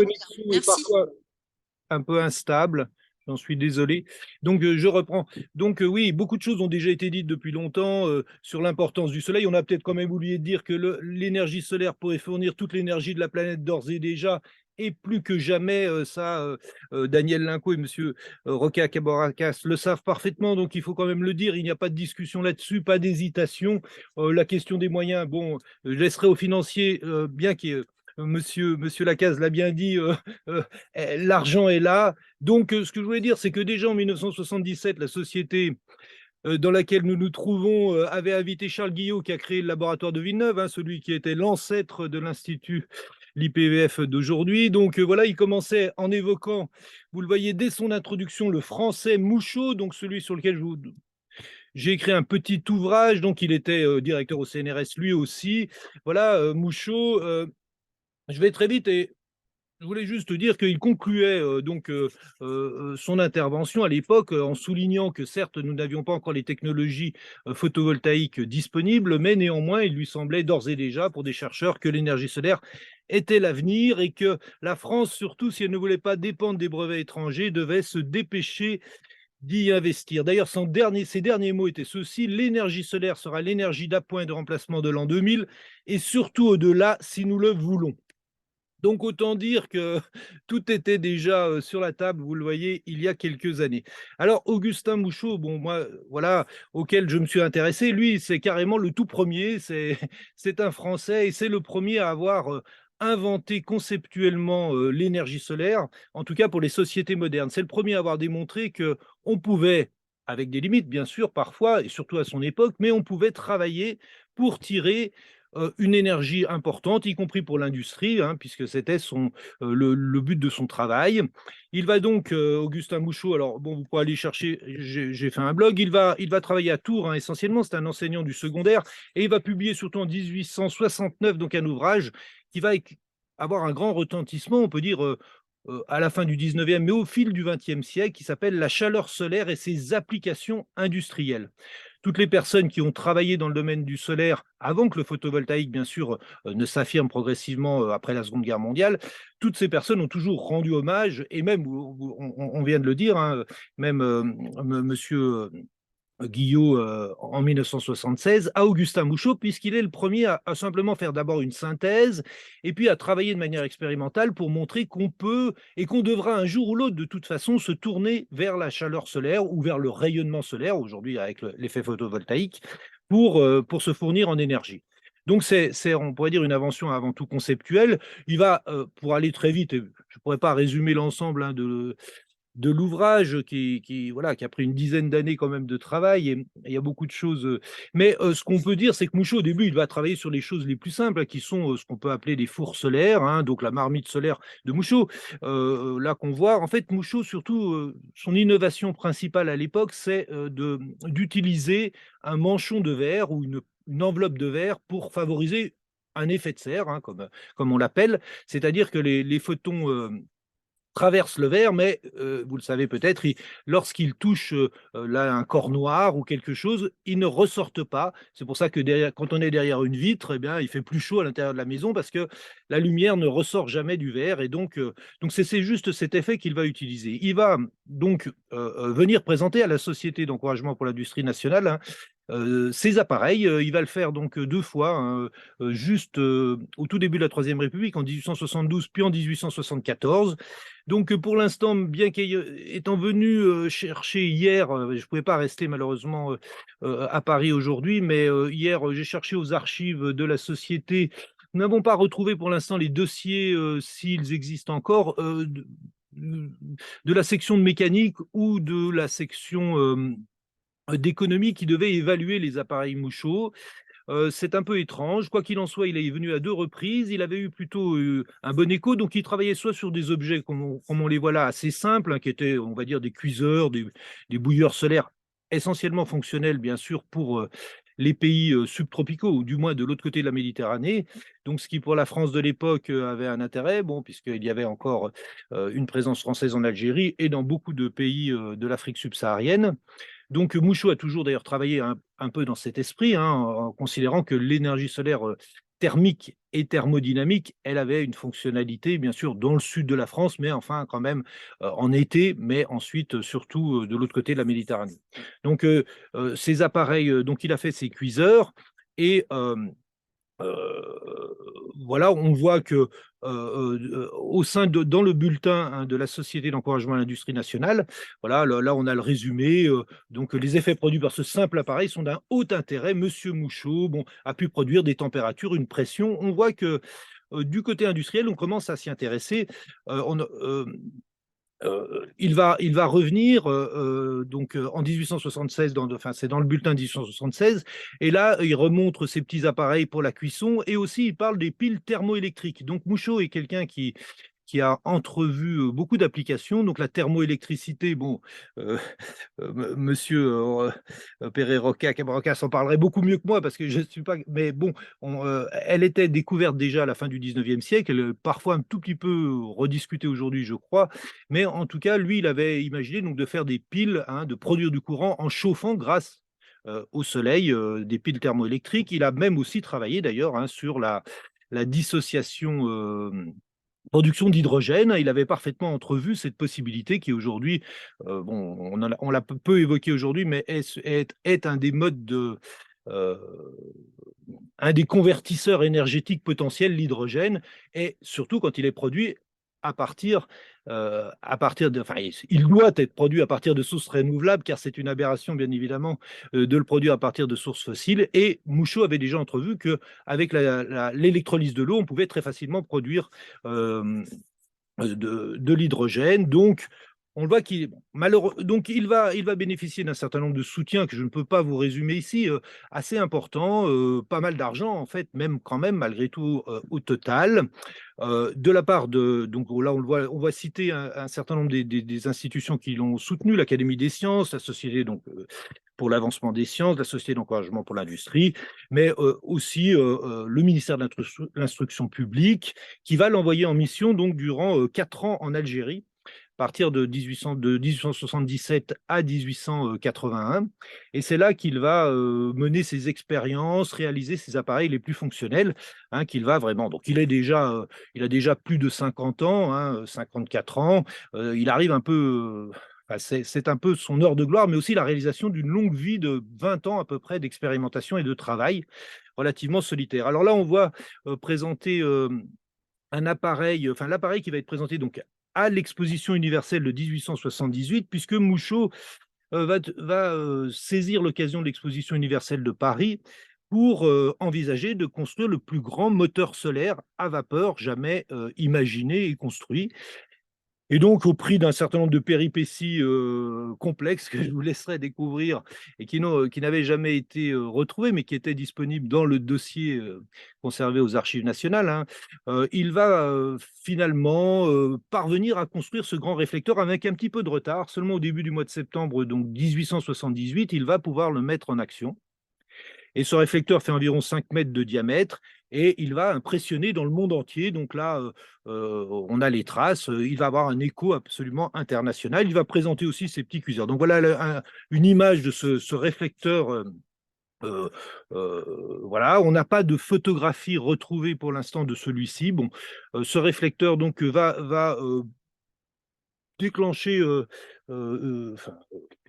connexion est Merci. parfois un peu instable. J'en suis désolé. Donc, je reprends. Donc, oui, beaucoup de choses ont déjà été dites depuis longtemps sur l'importance du soleil. On a peut-être quand même oublié de dire que l'énergie solaire pourrait fournir toute l'énergie de la planète d'ores et déjà. Et plus que jamais, Daniel Linco et Monsieur Roca Caboracas le savent parfaitement, donc il faut quand même le dire, il n'y a pas de discussion là-dessus, pas d'hésitation. La question des moyens, bon, je laisserai aux financiers, bien que Monsieur Lacaze l'a bien dit, l'argent est là. Donc, ce que je voulais dire, c'est que déjà en 1977, la société dans laquelle nous nous trouvons avait invité Charles Guillot, qui a créé le laboratoire de Villeneuve, hein, celui qui était l'ancêtre de l'Institut, l'IPVF d'aujourd'hui. Donc voilà, il commençait en évoquant, vous le voyez dès son introduction, le français Mouchot, donc celui sur lequel j'ai écrit un petit ouvrage. Donc il était directeur au CNRS lui aussi. Voilà, Mouchot. Je vais très vite et je voulais juste dire qu'il concluait son intervention à l'époque en soulignant que certes, nous n'avions pas encore les technologies photovoltaïques disponibles, mais néanmoins, il lui semblait d'ores et déjà, pour des chercheurs, que l'énergie solaire était l'avenir et que la France, surtout si elle ne voulait pas dépendre des brevets étrangers, devait se dépêcher d'y investir. D'ailleurs, ses derniers mots étaient ceux-ci: l'énergie solaire sera l'énergie d'appoint et de remplacement de l'an 2000 et surtout au-delà si nous le voulons. Donc autant dire que tout était déjà, sur la table, vous le voyez, il y a quelques années. Alors Augustin Mouchot, bon moi, voilà, auquel je me suis intéressé, lui, c'est carrément le tout premier. C'est un Français et c'est le premier à avoir, inventé conceptuellement, l'énergie solaire, en tout cas pour les sociétés modernes. C'est le premier à avoir démontré que on pouvait, avec des limites bien sûr parfois et surtout à son époque, mais on pouvait travailler pour tirer une énergie importante, y compris pour l'industrie, hein, puisque c'était le but de son travail. Il va donc, Augustin Mouchot, alors bon, vous pourrez aller chercher, j'ai fait un blog, il va travailler à Tours, hein, essentiellement, c'est un enseignant du secondaire, et il va publier surtout en 1869 donc un ouvrage qui va avoir un grand retentissement, on peut dire, à la fin du 19e, mais au fil du 20e siècle, qui s'appelle La chaleur solaire et ses applications industrielles. Toutes les personnes qui ont travaillé dans le domaine du solaire, avant que le photovoltaïque, bien sûr, ne s'affirme progressivement après la Seconde Guerre mondiale, toutes ces personnes ont toujours rendu hommage, et même, on vient de le dire, hein, même monsieur Guillot en 1976 à Augustin Mouchot, puisqu'il est le premier à simplement faire d'abord une synthèse et puis à travailler de manière expérimentale pour montrer qu'on peut et qu'on devra un jour ou l'autre de toute façon se tourner vers la chaleur solaire ou vers le rayonnement solaire, aujourd'hui avec l'effet photovoltaïque, pour se fournir en énergie. Donc on pourrait dire, une invention avant tout conceptuelle. Il va, pour aller très vite, et je ne pourrais pas résumer l'ensemble, hein, de l'ouvrage voilà, qui a pris une dizaine d'années quand même de travail, et il y a beaucoup de choses. Mais ce qu'on peut dire, c'est que Mouchot, au début, il va travailler sur les choses les plus simples, hein, qui sont ce qu'on peut appeler les fours solaires, hein, donc la marmite solaire de Mouchot, là qu'on voit. En fait, Mouchot, surtout, son innovation principale à l'époque, c'est d'utiliser un manchon de verre ou une enveloppe de verre pour favoriser un effet de serre, hein, comme on l'appelle, c'est-à-dire que les photons traverse le verre, mais vous le savez peut-être, lorsqu'il touche là un corps noir ou quelque chose, ils ne ressortent pas. C'est pour ça que quand on est derrière une vitre, eh bien, il fait plus chaud à l'intérieur de la maison parce que la lumière ne ressort jamais du verre. Et donc c'est juste cet effet qu'il va utiliser. Il va donc venir présenter à la Société d'encouragement pour l'industrie nationale, hein, ces appareils. Il va le faire donc deux fois, hein, juste au tout début de la Troisième République, en 1872, puis en 1874. Donc pour l'instant, bien qu'étant venu chercher hier, je ne pouvais pas rester malheureusement à Paris aujourd'hui, mais hier, j'ai cherché aux archives de la société. Nous n'avons pas retrouvé pour l'instant les dossiers, s'ils existent encore, de la section de mécanique ou de la section d'économie qui devait évaluer les appareils Mouchot. C'est un peu étrange. Quoi qu'il en soit, il est venu à 2 reprises. Il avait eu plutôt, un bon écho, donc il travaillait soit sur des objets comme on les voit là, assez simples, hein, qui étaient, on va dire, des cuiseurs, des bouilleurs solaires essentiellement fonctionnels, bien sûr, pour, les pays, subtropicaux ou du moins de l'autre côté de la Méditerranée. Donc ce qui, pour la France de l'époque, avait un intérêt, bon, puisqu'il y avait encore, une présence française en Algérie et dans beaucoup de pays, de l'Afrique subsaharienne. Donc Mouchot a toujours d'ailleurs travaillé un peu dans cet esprit, hein, en considérant que l'énergie solaire thermique et thermodynamique, elle avait une fonctionnalité, bien sûr, dans le sud de la France, mais enfin, quand même, en été, mais ensuite, surtout, de l'autre côté de la Méditerranée. Donc, ces appareils, donc il a fait ses cuiseurs et voilà, on voit que au sein dans le bulletin hein, de la Société d'encouragement à l'industrie nationale, voilà, là on a le résumé. Donc les effets produits par ce simple appareil sont d'un haut intérêt. Monsieur Mouchot, bon, a pu produire des températures, une pression. On voit que du côté industriel, on commence à s'y intéresser. Il va revenir donc en 1876, enfin c'est dans le bulletin 1876, et là il remontre ses petits appareils pour la cuisson et aussi il parle des piles thermoélectriques. Donc Mouchot est quelqu'un qui a entrevu beaucoup d'applications. Donc la thermoélectricité, bon, euh, Monsieur Perret-Roca, Cabarocas s'en parlerait beaucoup mieux que moi parce que je ne suis pas. Mais bon, elle était découverte déjà à la fin du 19e siècle, parfois un tout petit peu rediscutée aujourd'hui, je crois. Mais en tout cas, lui, il avait imaginé donc de faire des piles, hein, de produire du courant en chauffant grâce au soleil, des piles thermoélectriques. Il a même aussi travaillé d'ailleurs hein, sur la dissociation production d'hydrogène. Il avait parfaitement entrevu cette possibilité qui aujourd'hui, bon, on l'a peu évoqué aujourd'hui, mais est un des modes euh, un des convertisseurs énergétiques potentiels, l'hydrogène, et surtout quand il est produit à partir de, enfin, il doit être produit à partir de sources renouvelables, car c'est une aberration, bien évidemment, de le produire à partir de sources fossiles. Et Mouchot avait déjà entrevu qu'avec l'électrolyse de l'eau, on pouvait très facilement produire euh, de l'hydrogène. Donc, on le voit qu'il malheureux, donc il va bénéficier d'un certain nombre de soutiens que je ne peux pas vous résumer ici, assez important, pas mal d'argent en fait, même quand même malgré tout au total, de la part de donc là on le voit, on va citer un certain nombre des institutions qui l'ont soutenu, l'Académie des sciences, la Société donc pour l'avancement des sciences, la Société d'encouragement pour l'industrie, mais aussi le ministère de l'Instruction publique, qui va l'envoyer en mission donc durant 4 ans en Algérie, à partir de 1877 à 1881. Et c'est là qu'il va mener ses expériences, réaliser ses appareils les plus fonctionnels, hein, qu'il va vraiment. Donc il a déjà plus de 50 ans, hein, 54 ans. Il arrive un peu. C'est un peu son heure de gloire, mais aussi la réalisation d'une longue vie de 20 ans à peu près d'expérimentation et de travail relativement solitaire. Alors là, on voit présenter un appareil, enfin l'appareil qui va être présenté donc à l'exposition universelle de 1878, puisque Mouchot va saisir l'occasion de l'exposition universelle de Paris pour envisager de construire le plus grand moteur solaire à vapeur jamais imaginé et construit. Et donc, au prix d'un certain nombre de péripéties complexes que je vous laisserai découvrir et qui n'avaient jamais été retrouvées, mais qui étaient disponibles dans le dossier conservé aux Archives nationales, hein, il va finalement parvenir à construire ce grand réflecteur avec un petit peu de retard. Seulement au début du mois de septembre, donc 1878, il va pouvoir le mettre en action. Et ce réflecteur fait environ 5 mètres de diamètre et il va impressionner dans le monde entier. Donc là, on a les traces. Il va avoir un écho absolument international. Il va présenter aussi ses petits cuiseurs. Donc voilà une image de ce réflecteur. Voilà, on n'a pas de photographie retrouvée pour l'instant de celui-ci. Bon, ce réflecteur donc va déclencher enfin,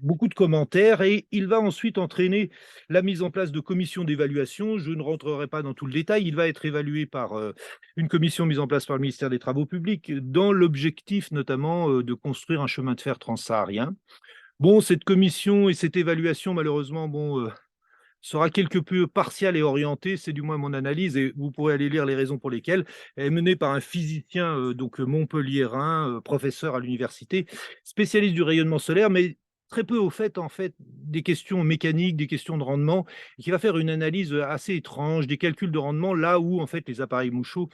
beaucoup de commentaires et il va ensuite entraîner la mise en place de commissions d'évaluation. Je ne rentrerai pas dans tout le détail. Il va être évalué par une commission mise en place par le ministère des Travaux publics dans l'objectif notamment de construire un chemin de fer transsaharien. Bon, cette commission et cette évaluation, malheureusement, bon, sera quelque peu partiale et orientée, c'est du moins mon analyse, et vous pourrez aller lire les raisons pour lesquelles. Elle est menée par un physicien donc montpelliérain, professeur à l'université, spécialiste du rayonnement solaire, mais très peu au fait en fait des questions mécaniques, des questions de rendement, et qui va faire une analyse assez étrange des calculs de rendement là où en fait les appareils Mouchot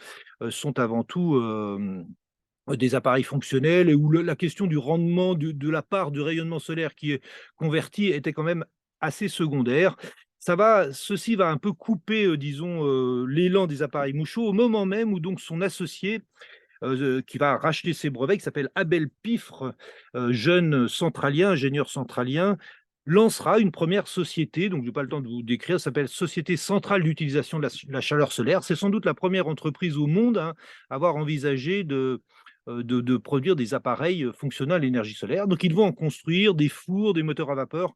sont avant tout des appareils fonctionnels et où la question du rendement de la part du rayonnement solaire qui est converti était quand même assez secondaire. Ceci va un peu couper, disons, l'élan des appareils Mouchot au moment même où donc son associé, qui va racheter ses brevets, qui s'appelle Abel Piffre, jeune centralien, ingénieur centralien, lancera une première société, donc je n'ai pas le temps de vous décrire, ça s'appelle Société centrale d'utilisation de la chaleur solaire. C'est sans doute la première entreprise au monde à avoir envisagé de produire des appareils fonctionnant à l'énergie solaire. Donc ils vont en construire des fours, des moteurs à vapeur.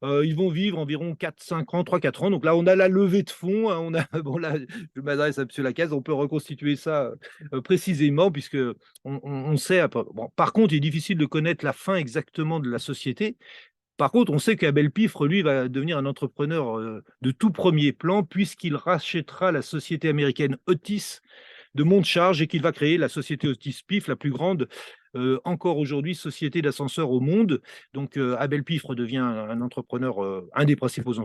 Ils vont vivre environ 4-5 ans, 3-4 ans. Donc là, on a la levée de fonds, hein, on a, bon là, je m'adresse à M. Lacaze, on peut reconstituer ça précisément, puisque on sait. Bon, par contre, il est difficile de connaître la fin exactement de la société. Par contre, on sait qu'Abel Pifre, lui, va devenir un entrepreneur de tout premier plan, puisqu'il rachètera la société américaine Otis de Montcharge et qu'il va créer la société Otis Pif, la plus grande encore aujourd'hui société d'ascenseurs au monde. Donc Abel Pifre devient un entrepreneur, un des principaux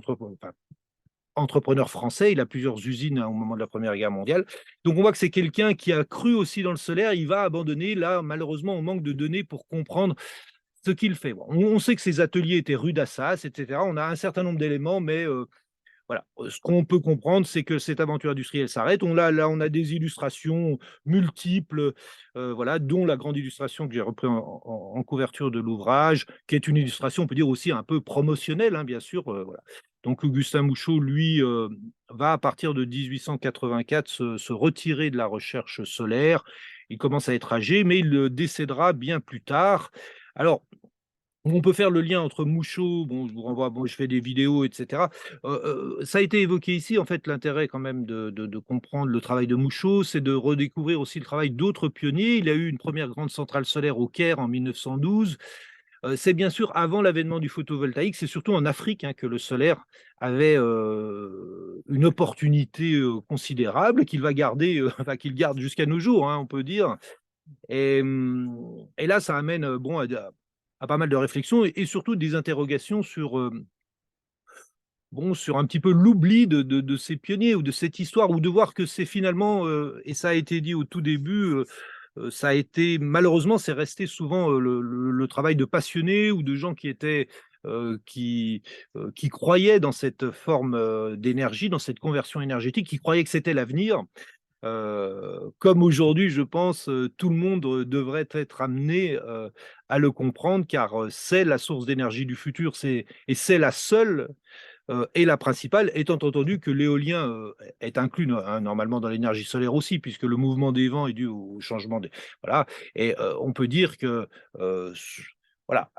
entrepreneurs français. Il a plusieurs usines au moment de la Première Guerre mondiale. Donc on voit que c'est quelqu'un qui a cru aussi dans le solaire. Il va abandonner. Là, malheureusement, on manque de données pour comprendre ce qu'il fait. Bon, on sait que ses ateliers étaient rue d'Assas, etc. On a un certain nombre d'éléments, mais voilà, ce qu'on peut comprendre, c'est que cette aventure industrielle s'arrête. Là, on a des illustrations multiples, voilà, dont la grande illustration que j'ai repris en couverture de l'ouvrage, qui est une illustration, on peut dire aussi un peu promotionnelle, hein, bien sûr. Voilà. Donc, Augustin Mouchot, lui, va à partir de 1884 se retirer de la recherche solaire. Il commence à être âgé, mais il décédera bien plus tard. Alors, on peut faire le lien entre Mouchot, bon, je vous renvoie, bon, je fais des vidéos, etc. Ça a été évoqué ici, en fait, l'intérêt quand même de comprendre le travail de Mouchot, c'est de redécouvrir aussi le travail d'autres pionniers. Il a eu une première grande centrale solaire au Caire en 1912. C'est bien sûr avant l'avènement du photovoltaïque, c'est surtout en Afrique hein, que le solaire avait une opportunité considérable qu'il va garder, enfin qu'il garde jusqu'à nos jours, hein, on peut dire. Et là, ça amène bon, à pas mal de réflexions et surtout des interrogations sur, bon, sur un petit peu l'oubli de ces pionniers ou de cette histoire, ou de voir que c'est finalement, et ça a été dit au tout début, ça a été, malheureusement, c'est resté souvent le travail de passionnés ou de gens qui étaient, qui croyaient dans cette forme d'énergie, dans cette conversion énergétique, qui croyaient que c'était l'avenir. Comme aujourd'hui, je pense, tout le monde devrait être amené à le comprendre, car c'est la source d'énergie du futur, et c'est la seule et la principale, étant entendu que l'éolien est inclus hein, normalement dans l'énergie solaire aussi, puisque le mouvement des vents est dû au changement des. Voilà, et on peut dire que euh, voilà.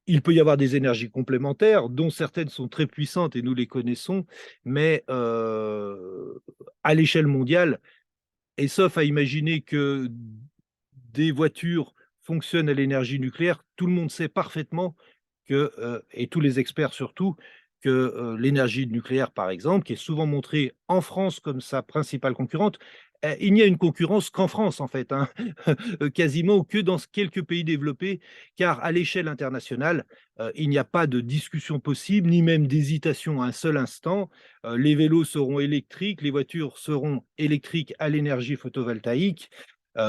Il peut y avoir des énergies complémentaires, dont certaines sont très puissantes et nous les connaissons, mais à l'échelle mondiale, et sauf à imaginer que des voitures fonctionnent à l'énergie nucléaire, tout le monde sait parfaitement que, et tous les experts surtout, que l'énergie nucléaire, par exemple, qui est souvent montrée en France comme sa principale concurrente, il n'y a une concurrence qu'en France, en fait, hein, quasiment que dans quelques pays développés, car à l'échelle internationale, il n'y a pas de discussion possible, ni même d'hésitation à un seul instant. Les vélos seront électriques, les voitures seront électriques à l'énergie photovoltaïque.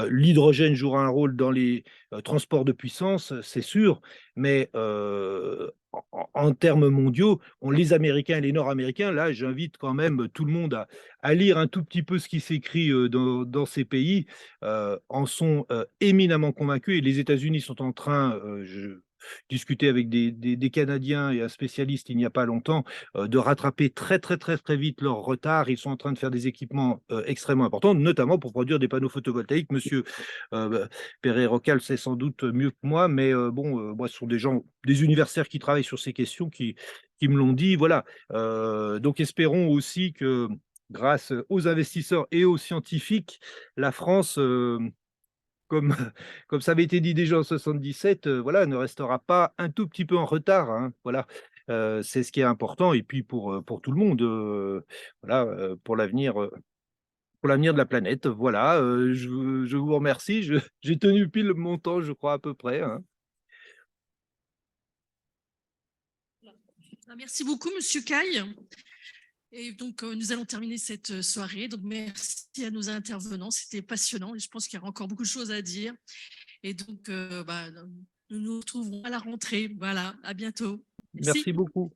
L'hydrogène jouera un rôle dans les transports de puissance, c'est sûr, mais en termes mondiaux, les Américains et les Nord-Américains, là, j'invite quand même tout le monde à lire un tout petit peu ce qui s'écrit dans ces pays, en sont éminemment convaincus, et les États-Unis sont en train, je discutais avec des Canadiens et un spécialiste il n'y a pas longtemps, de rattraper très, très, très, très vite leur retard. Ils sont en train de faire des équipements extrêmement importants, notamment pour produire des panneaux photovoltaïques. Monsieur Perret-Rocal sait sans doute mieux que moi, mais bon, moi, ce sont des gens, des universitaires qui travaillent sur ces questions qui me l'ont dit. Voilà. Donc, espérons aussi que grâce aux investisseurs et aux scientifiques, la France, comme, comme ça avait été dit déjà en 77, voilà, ne restera pas un tout petit peu en retard, hein, voilà. C'est ce qui est important, et puis pour tout le monde, voilà, pour l'avenir de la planète. Voilà, je vous remercie. J'ai tenu pile mon temps, je crois, à peu près, hein. Merci beaucoup, Monsieur Caille. Et donc, nous allons terminer cette soirée. Donc, merci à nos intervenants. C'était passionnant et je pense qu'il y aura encore beaucoup de choses à dire. Et donc, nous nous retrouverons à la rentrée. Voilà, à bientôt. Merci. Merci beaucoup.